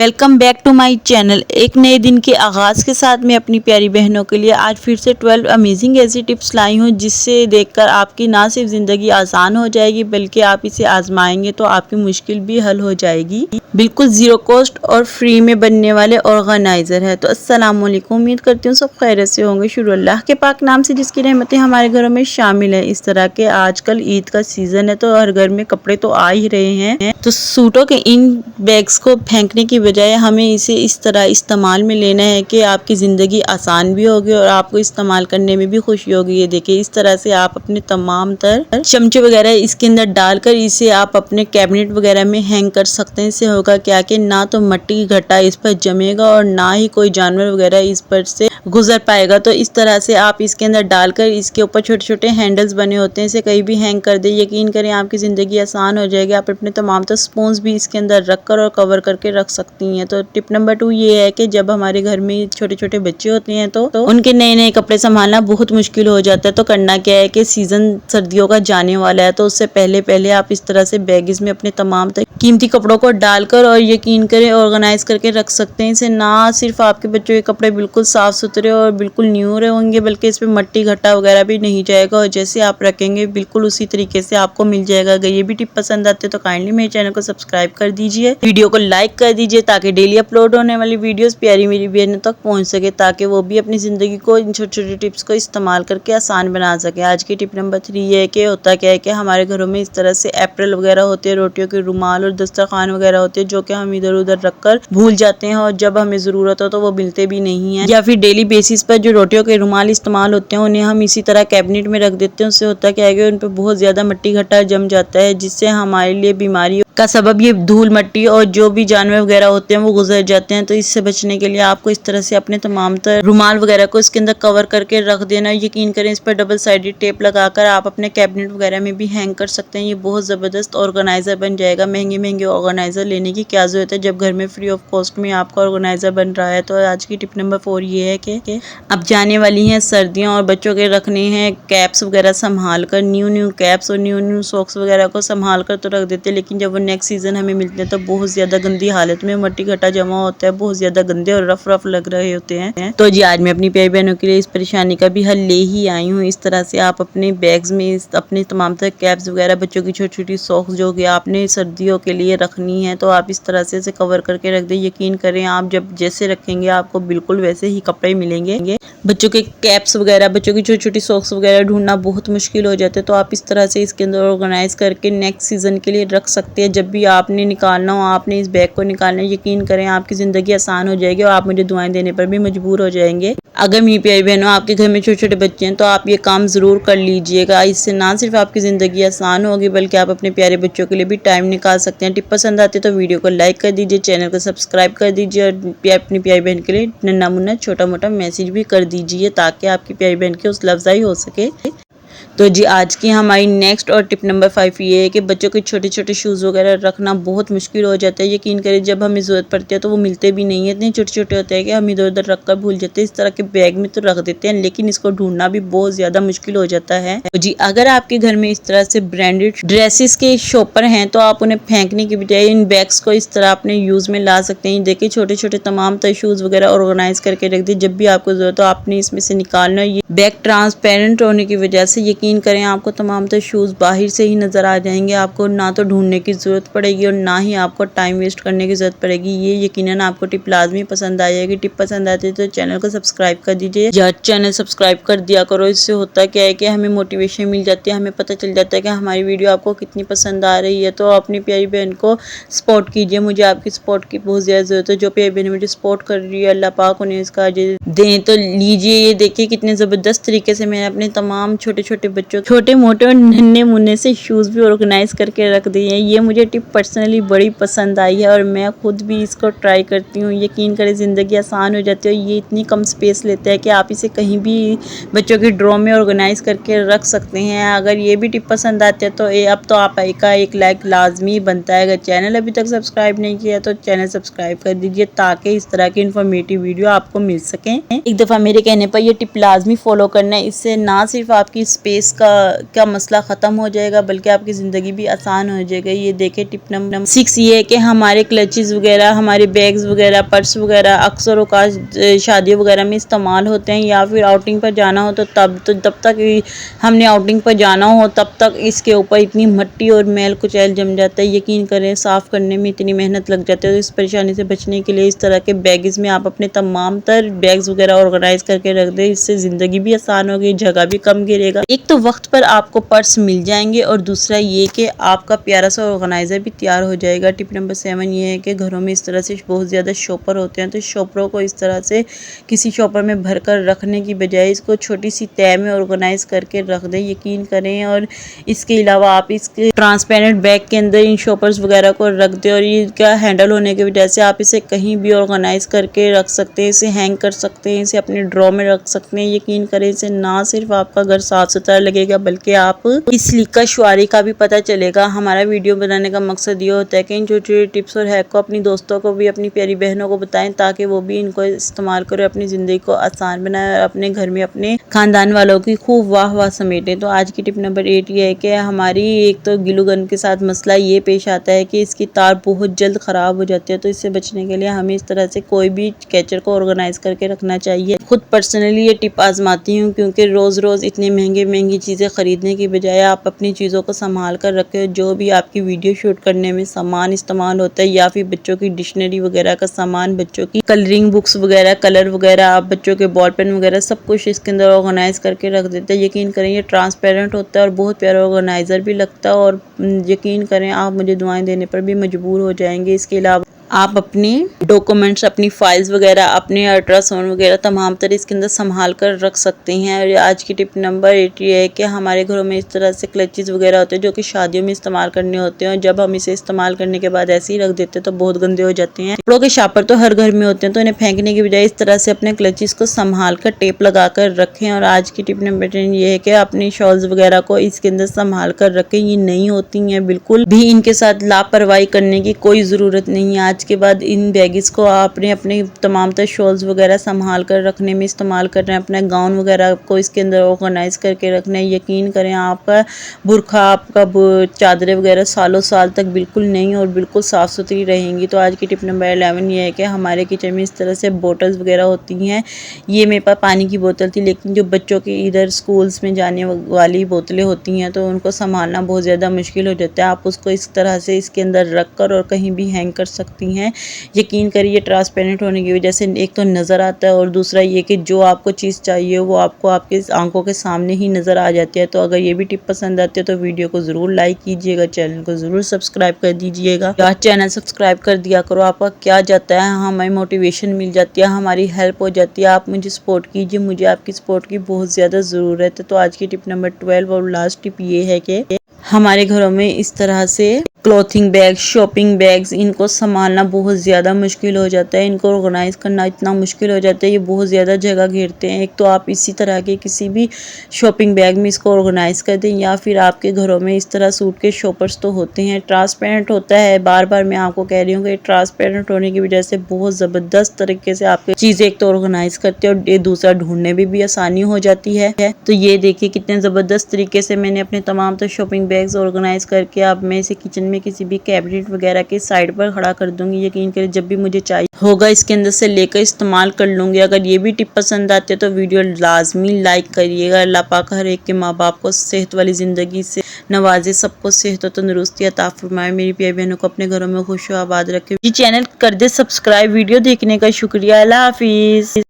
Welcome back to my channel. एक नए दिन के आगाज़ के साथ मैं अपनी प्यारी बहनों के लिए आज फिर से 12 अमेजिंग ऐसी टिप्स लाई हूँ जिससे देखकर आपकी ना सिर्फ ज़िंदगी आसान हो जाएगी बल्कि आप इसे आजमाएंगे तो आपकी मुश्किल भी हल हो जाएगी। बिल्कुल ज़ीरो कॉस्ट और फ्री में बनने वाले ऑर्गेनाइज़र है। तो अस्सलाम वालेकुम, उम्मीद करती हूँ सब खैरियत से होंगे। शुरू अल्लाह के पाक नाम से जिसकी रहमतें हमारे घरों में शामिल है। इस तरह के आजकल ईद का सीज़न है तो हर घर में कपड़े तो आ ही रहे हैं, तो सूटों के इन बैग्स को फेंकने की बजाय हमें इसे इस तरह इस्तेमाल में लेना है कि आपकी ज़िंदगी आसान भी होगी और आपको इस्तेमाल करने में भी खुशी होगी। ये देखिए, इस तरह से आप अपने तमाम तर चमचे वगैरह इसके अंदर डालकर इसे आप अपने कैबिनेट वगैरह में हैंग कर सकते हैं। इससे होगा क्या कि ना तो मट्टी घटा इस पर जमेगा और ना ही कोई जानवर वगैरह इस पर से गुजर पाएगा। तो इस तरह से आप इसके अंदर डालकर इसके ऊपर छोटे छोटे हैंडल्स बने होते हैं, इसे कहीं भी हैंग कर दे। यकीन करें आपकी ज़िंदगी आसान हो जाएगी। आप अपने तमाम तो स्पून्स भी इसके अंदर रखकर और कवर करके रख सकती हैं। तो टिप नंबर 2 ये है कि जब हमारे घर में छोटे छोटे बच्चे होते हैं तो उनके नए नए कपड़े संभालना बहुत मुश्किल हो जाता है। तो करना क्या है कि सीजन सर्दियों का जाने वाला है तो उससे पहले पहले आप इस तरह से बैगेज में अपने तमाम कीमती कपड़ों को डालकर और यकीन करें ऑर्गेनाइज करके रख सकते हैं। इसे ना सिर्फ आपके बच्चों के कपड़े बिल्कुल साफ सुथरे और बिल्कुल न्यू होंगे बल्कि इसमें मट्टी घट्टा वगैरह भी नहीं जाएगा और जैसे आप रखेंगे बिल्कुल उसी तरीके से आपको मिल जाएगा। अगर ये भी टिप पसंद आते तो काइंडली मेरे चैनल को सब्सक्राइब कर दीजिए, वीडियो को लाइक कर दीजिए ताकि डेली अपलोड होने वाली वीडियोस प्यारी मेरी बहनों तक पहुंच सके, ताकि वो भी अपनी ज़िंदगी को इन छोटी छोटी टिप्स को इस्तेमाल करके आसान बना सके। आज की टिप नंबर 3 ये है कि होता क्या है कि हमारे घरों में इस तरह से एप्रल वगैरह होते हैं, रोटियों के रुमाल और दस्तरखान वगैरह होते हैं जो कि हम इधर उधर रखकर भूल जाते हैं और जब हमें ज़रूरत हो तो वो मिलते भी नहीं है। या फिर डेली बेसिस पर जो रोटियों के रुमाल इस्तेमाल होते हैं उन्हें हम इसी तरह कैबिनेट में रख देते हैं। उससे होता क्या है कि उन पर बहुत ज़्यादा मट्टी घट्टा जम जाता है जिससे हमारे लिए बीमारी का सबब ये धूल मट्टी और जो भी जानवर वगैरह होते हैं वो गुजर जाते हैं। तो इससे बचने के लिए आपको इस तरह से अपने तमाम तर रुमाल वगैरह को इसके अंदर कवर करके रख देना। यकीन करें इस पर डबल साइडेड टेप लगाकर आप अपने कैबिनेट वगैरह में भी हैंग कर सकते हैं। ये बहुत ज़बरदस्त ऑर्गेनाइजर बन जाएगा। महंगे महंगे ऑर्गेनाइजर लेने की क्या जरूरत है जब घर में फ्री ऑफ कॉस्ट में आपका ऑर्गेनाइजर बन रहा है। तो आज की टिप नंबर 4 ये है कि अब जाने वाली हैं सर्दियाँ और बच्चों के रखने हैं कैप्स वगैरह संभाल कर, न्यू कैप्स और न्यू सॉक्स वगैरह को संभाल कर तो रख देते हैं, लेकिन जब वो नेक्स्ट सीजन हमें मिलते हैं तो बहुत ज़्यादा गंदी हालत में मट्टी घटा जमा होता है, बहुत ज़्यादा गंदे और रफ रफ लग रहे होते हैं। तो जी आज मैं अपनी प्यारी बहनों के लिए इस परेशानी का भी हल ले ही आई हूँ। इस तरह से आप अपने बैग्स में अपने तमाम तरह कैप्स वगैरह बच्चों की छोटी छोटी सॉक्स जो कि आपने सर्दियों के लिए रखनी है तो आप इस तरह से इसे कवर करके रख दें। यकीन करें आप जब जैसे रखेंगे आपको बिल्कुल वैसे ही कपड़े मिलेंगे। बच्चों के कैप्स वगैरह बच्चों की छोटी छोटी सॉक्स वगैरह ढूंढना बहुत मुश्किल हो जाता है तो आप इस तरह से इसके अंदर ऑर्गेनाइज करके नेक्स्ट सीजन के लिए रख सकते हैं। जब भी आपने निकालना हो, आपने इस बैग को निकालना है, यकीन करें आपकी ज़िंदगी आसान हो जाएगी और आप मुझे दुआएं देने पर भी मजबूर हो जाएंगे। अगर मेरी प्यारी बहनों आपके घर में छोटे छोटे बच्चे हैं तो आप ये काम ज़रूर कर लीजिएगा। इससे ना सिर्फ आपकी ज़िंदगी आसान होगी बल्कि आप अपने प्यारे बच्चों के लिए भी टाइम निकाल सकते हैं। टिप पसंद आती है तो वीडियो को लाइक कर दीजिए, चैनल को सब्सक्राइब कर दीजिए और अपनी प्यारी बहन के लिए नन्ना मुन्ना छोटा मोटा मैसेज भी कर दीजिए ताकि आपकी प्यारी बहन की हौसला अफजाई हो सके। तो जी आज की हमारी नेक्स्ट और टिप नंबर 5 ये है कि बच्चों के छोटे छोटे शूज़ वगैरह रखना बहुत मुश्किल हो जाता है। यकीन करें जब हमें ज़रूरत पड़ती है तो वो मिलते भी नहीं है, इतने छोटे छोटे होते हैं कि हम इधर उधर रख कर भूल जाते हैं। इस तरह के बैग में तो रख देते हैं लेकिन इसको ढूंढना भी बहुत ज़्यादा मुश्किल हो जाता है। तो जी अगर आपके घर में इस तरह से ब्रांडेड ड्रेसेस के शॉपर हैं तो आप उन्हें फेंकने की बजाय इन बैग्स को इस तरह अपने यूज़ में ला सकते हैं। देखिए छोटे छोटे तमाम तरह शूज़ वगैरह ऑर्गेनाइज करके रख दिए, जब भी आपको ज़रूरत हो आपने इसमें से निकालना। ये बैग ट्रांसपेरेंट होने की वजह से यकीन करें आपको तमाम तो शूज़ बाहर से ही नज़र आ जाएंगे। आपको ना तो ढूंढने की ज़रूरत पड़ेगी और ना ही आपको टाइम वेस्ट करने की ज़रूरत पड़ेगी। ये यकीनन आपको टिप लाजमी पसंद आएगी। टिप पसंद आती है तो चैनल को सब्सक्राइब कर दीजिए या चैनल सब्सक्राइब कर दिया करो। इससे होता क्या है कि हमें मोटिवेशन मिल जाती है, हमें पता चल जाता है कि हमारी वीडियो आपको कितनी पसंद आ रही है। तो अपनी प्यारी बहन को सपोर्ट कीजिए, मुझे आपकी सपोर्ट की बहुत ज़्यादा ज़रूरत है। जो प्यारी बहन मुझे सपोर्ट कर रही है अल्लाह पाक उन्हें इसका दें। तो लीजिए ये देखिए कितने ज़बरदस्त तरीके से मैंने अपने तमाम छोटे छोटे बच्चों छोटे मोटे और नन्हे मुन्ने से शूज़ भी ऑर्गेनाइज करके रख दिए हैं। ये मुझे टिप पर्सनली बड़ी पसंद आई है और मैं खुद भी इसको ट्राई करती हूँ। यकीन करें ज़िंदगी आसान हो जाती है। ये इतनी कम स्पेस लेता है कि आप इसे कहीं भी बच्चों के ड्रॉ में ऑर्गेनाइज करके रख सकते हैं। अगर ये भी टिप पसंद आती है तो अब तो आप का एक लाइक लाजमी बनता है। अगर चैनल अभी तक सब्सक्राइब नहीं किया तो चैनल सब्सक्राइब कर दीजिए ताकि इस तरह की इन्फॉर्मेटिव वीडियो आपको मिल सकें। एक दफ़ा मेरे कहने पर यह टिप लाजमी फॉलो करना है। इससे ना सिर्फ आपकी स्पेस गैस का मसला ख़त्म हो जाएगा, बल्कि आपकी ज़िंदगी भी आसान हो जाएगा। ये देखें टिप नंबर 6 ये है कि हमारे क्लचेस वगैरह, हमारे बैग्स वगैरह, पर्स वगैरह अक्सर औक़ात शादियों वगैरह में इस्तेमाल होते हैं, या फिर आउटिंग पर जाना हो तो तब तक हमने आउटिंग पर जाना हो तब तक इसके ऊपर इतनी मिट्टी और मैल कुचैल जम जाता है। यकीन करें साफ़ करने में इतनी मेहनत लग जाती है। तो इस परेशानी से बचने के लिए इस तरह के बैग्स में आप अपने तमाम तर बैग्स वगैरह ऑर्गेनाइज करके रख दें। इससे ज़िंदगी भी आसान होगी, जगह भी कम गिरेगा। एक तो वक्त पर आपको पर्स मिल जाएंगे और दूसरा ये कि आपका प्यारा सा ऑर्गेनाइज़र भी तैयार हो जाएगा। टिप नंबर 7 ये है कि घरों में इस तरह से बहुत ज़्यादा शॉपर होते हैं, तो शॉपरों को इस तरह से किसी शॉपर में भर कर रखने की बजाय इसको छोटी सी तह में ऑर्गेनाइज करके रख दें। यकीन करें। और इसके अलावा आप इसके ट्रांसपेरेंट बैग के अंदर इन शॉपर्स वगैरह को रख दें, और इसका हैंडल होने की वजह से आप इसे कहीं भी ऑर्गेनाइज करके रख सकते हैं, इसे हैंग कर सकते हैं, इसे अपने ड्रॉ में रख सकते हैं। यकीन करें इसे ना सिर्फ आपका घर साफ सुथरा लगेगा, बल्कि आप इस लीका शुआरी का भी पता चलेगा। हमारा वीडियो बनाने का मकसद ये होता है कि इन छोटे छोटे टिप्स और हैक को अपनी दोस्तों को भी, अपनी प्यारी बहनों को बताएं, ताकि वो भी इनको इस्तेमाल करें, अपनी ज़िंदगी को आसान बनाए और अपने घर में अपने खानदान वालों की खूब वाह वाह समेटें। तो आज की टिप नंबर 8 ये है कि हमारी एक तो ग्लू गन के साथ मसला ये पेश आता है कि इसकी तार बहुत जल्द ख़राब हो जाती है। तो इससे बचने के लिए हमें इस तरह से कोई भी कैचर को ऑर्गेनाइज करके रखना चाहिए। खुद पर्सनली ये टिप आजमाती हूँ, क्योंकि रोज़ रोज़ इतनी महंगी चीज़ें ख़रीदने की बजाय आप अपनी चीज़ों को संभाल कर रखें। जो भी आपकी वीडियो शूट करने में सामान इस्तेमाल होता है, या फिर बच्चों की डिक्शनरी वगैरह का सामान, बच्चों की कलरिंग बुक्स वगैरह, कलर वगैरह, आप बच्चों के बॉल पेन वगैरह सब कुछ इसके अंदर ऑर्गेनाइज करके रख देते हैं। यकीन करें ये ट्रांसपेरेंट होता है और बहुत प्यारा ऑर्गेनाइज़र भी लगता है, और यकीन करें आप मुझे दुआएं देने पर भी मजबूर हो जाएंगे। इसके अलावा आप अपने डॉक्यूमेंट्स, अपनी फाइल्स वगैरह, अपने अल्ट्रासाउंड वगैरह तमाम तरह इसके अंदर संभाल कर रख सकते हैं। और आज की टिप नंबर 8 ये है कि हमारे घरों में इस तरह से क्लचेस वगैरह होते हैं जो कि शादियों में इस्तेमाल करने होते हैं, और जब हम इसे इस्तेमाल करने के बाद ऐसे ही रख देते हैं तो बहुत गंदे हो जाते हैं। कपड़ों के शापर तो हर घर में होते हैं, तो इन्हें फेंकने की बजाय इस तरह से अपने क्लचेस को संभाल कर टेप लगा कर रखें। और आज की टिप नंबर 10 ये है कि अपनी शॉल्स वगैरह को इसके अंदर संभाल कर रखें। ये नहीं होती हैं, बिल्कुल भी इनके साथ लापरवाही करने की कोई ज़रूरत नहीं है। आज के बाद इन बैगेस को आपने अपने तमाम तर शॉल्स वगैरह संभाल कर रखने में इस्तेमाल करना है। अपना गाउन वगैरह को इसके अंदर ऑर्गेनाइज करके रखना है। यकीन करें आपका बुरखा, आपका चादरें वगैरह सालों साल तक बिल्कुल नहीं और बिल्कुल साफ़ सुथरी रहेंगी। तो आज की टिप नंबर 11 ये है कि हमारे किचन में इस तरह से बोटल्स वगैरह होती हैं। ये मेरे पास पानी की बोतल थी, लेकिन जो बच्चों के इधर स्कूल्स में जाने वाली बोतलें होती हैं तो उनको संभालना बहुत ज़्यादा मुश्किल हो जाता है। आप उसको इस तरह से इसके अंदर रख कर और कहीं भी हैंग कर सकती हैं। यकीन करिए ट्रांसपेरेंट होने की वजह से एक तो नज़र आता है, और दूसरा ये कि जो आपको चीज़ चाहिए वो आपको आपके आंखों के सामने ही नज़र आ जाती है। तो अगर ये भी टिप पसंद आती है तो वीडियो को ज़रूर लाइक कीजिएगा, चैनल को ज़रूर सब्सक्राइब कर दीजिएगा। या चैनल सब्सक्राइब कर दिया करो, आपका क्या जाता है, हमें मोटिवेशन मिल जाती है, हमारी हेल्प हो जाती है। आप मुझे सपोर्ट कीजिए, मुझे आपकी सपोर्ट की बहुत ज़्यादा ज़रूरत है। तो आज की टिप नंबर 12 और लास्ट टिप ये है कि हमारे घरों में इस तरह से क्लॉथिंग बैग, शॉपिंग बैग्स, इनको संभालना बहुत ज़्यादा मुश्किल हो जाता है, इनको ऑर्गेनाइज करना इतना मुश्किल हो जाता है, ये बहुत ज़्यादा जगह घेरते हैं। एक तो आप इसी तरह के किसी भी शॉपिंग बैग में इसको ऑर्गेनाइज कर दें, या फिर आपके घरों में इस तरह सूट के शॉपर्स तो होते हैं, ट्रांसपेरेंट होता है। बार बार मैं आपको कह रही हूँ कि ट्रांसपेरेंट होने की वजह से बहुत ज़बरदस्त तरीके से आपकी चीज़ें एक तो ऑर्गेनाइज करते हैं, और दूसरा ढूंढने में भी आसानी हो जाती है। तो ये देखिए कितने ज़बरदस्त तरीके से मैंने अपने तमाम तो शॉपिंग बैग्स ऑर्गेनाइज करके अब मैं इसे किचन में किसी भी कैबिनेट वगैरह के साइड पर खड़ा कर दूंगी। यकीन करें जब भी मुझे चाहिए होगा इसके अंदर से लेकर इस्तेमाल कर लूंगी। अगर ये भी टिप पसंद आती है तो वीडियो लाजमी लाइक करिएगा। अल्लाह पाक हर एक के माँ बाप को सेहत वाली ज़िंदगी से नवाजे, सबको सेहत और तंदुरुस्ती अता फरमाए। मेरी प्यारी बहनों को अपने घरों में खुश आबाद रखे। ये चैनल कर दे सब्सक्राइब। वीडियो देखने का शुक्रिया। अल्लाह हाफिज़।